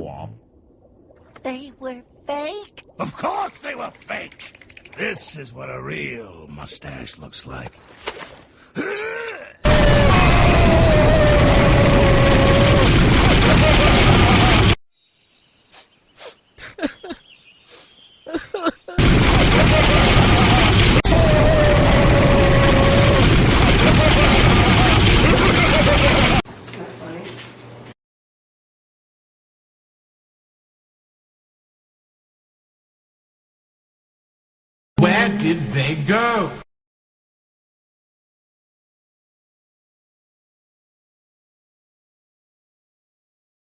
Womp. They were fake? Of course they were fake! This is what a real mustache looks like. Where did they go?